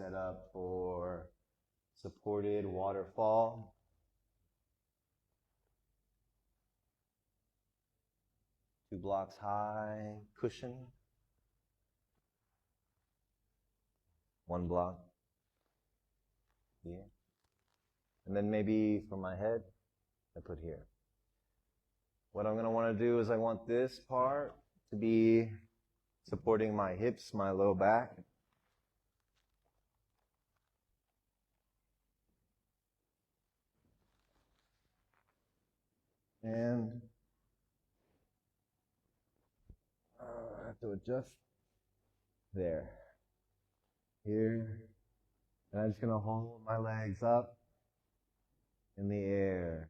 set up for supported waterfall. Two blocks high, cushion. One block here. And then maybe for my head, I put here. What I'm going to want to do is I want this part to be supporting my hips, my low back. And I have to adjust there, here. And I'm just going to hold my legs up in the air.